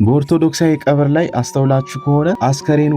በኦርቶዶክሳዊ ቀብር ላይ አስተውላችሁ ከሆነ አስከሬኑ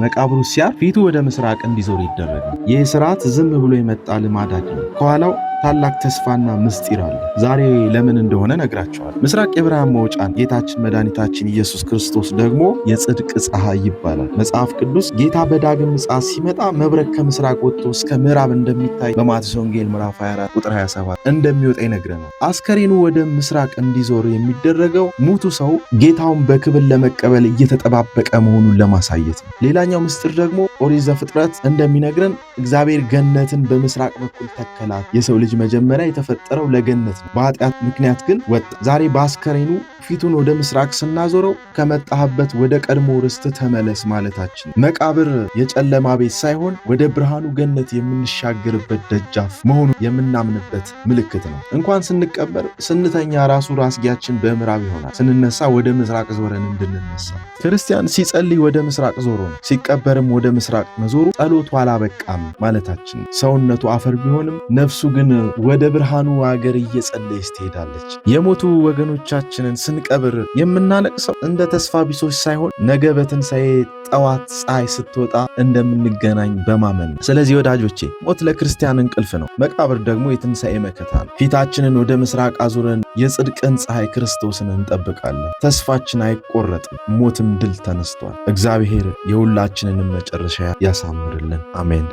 መቃብሩ ሲያርፍ ፊቱ ወደ ምስራቅ እንዲዞር ይደረጋል። ይህ ስርዓት ዝም ብሎ የመጣ ልማድ አይደለም። ከኋላው ታላቅ ተስፋና ምስጢር አለ። ዛሬ ለምን እንደሆነ ነግራቸዋል። ምስራቅ የብርሃን መውጫ ነው። ጌታችን መድኃኒታችን ኢየሱስ ክርስቶስ ደግሞ የጽድቅ ፀሐይ ይባላል። መጽሐፍ ቅዱስ ጌታ በዳግም ምጽአት ሲመጣ መብረቅ ከምስራቅ ወጥቶ እስከ ምዕራብ እንደሚታይ በማቴዎስ ወንጌል ምዕራፍ 24 ቁጥር 27 እንደሚወጣ ይነግረናል። አስከሬኑ ወደ ምስራቅ እንዲዞር የሚደረገው ሙቱ ሰው ጌታውን በክብር ለመቀበል እየተጠባበቀ መሆኑን ለማሳየት ነው። ሌላኛው ምስጢር ደግሞ ኦሪት ዘፍጥረት እንደሚነግረን እግዚአብሔር ገነትን በምስራቅ በኩል ተከላት። የሰው ልጅ መጀመሪያ የተፈጠረው ለገነት ነው። በኃጢአት ምክንያት ግን ወጣ። ዛሬ በአስከሬኑ ፊቱን ወደ ምስራቅ ስናዞረው ከመጣህበት ወደ ቀድሞ ርስት ተመለስ ማለታችን። መቃብር የጨለማ ቤት ሳይሆን ወደ ብርሃኑ ገነት የምንሻገርበት ደጃፍ መሆኑን የምናምንበት ምልክት ነው። እንኳን ስንቀበር ስንተኛ ራሱ ራስጌያችን በምዕራብ ይሆናል። ስንነሳ ወደ ምስራቅ ዞረን እንድንነሳ። ክርስቲያን ሲጸልይ ወደ ምስራቅ ዞሮ ነው። ሲቀበርም ወደ ምስራቅ መዞሩ ጸሎቱ አላበቃም ማለታችን። ሰውነቱ አፈር ቢሆንም ነፍሱ ግን ወደ ብርሃኑ አገር እየጸለየች ትሄዳለች። የሞቱ ወገኖቻችንን ስንቀብር የምናለቅሰው እንደ ተስፋ ቢሶች ሳይሆን ነገ በትንሣኤ ጠዋት ፀሐይ ስትወጣ እንደምንገናኝ በማመን ነው። ስለዚህ ወዳጆቼ ሞት ለክርስቲያን እንቅልፍ ነው፣ መቃብር ደግሞ የትንሣኤ መከታ ነው። ፊታችንን ወደ ምስራቅ አዙረን የጽድቅን ፀሐይ ክርስቶስን እንጠብቃለን። ተስፋችን አይቆረጥም፣ ሞትም ድል ተነስቷል። እግዚአብሔር የሁላችንንም መጨረሻ ያሳምርልን። አሜን።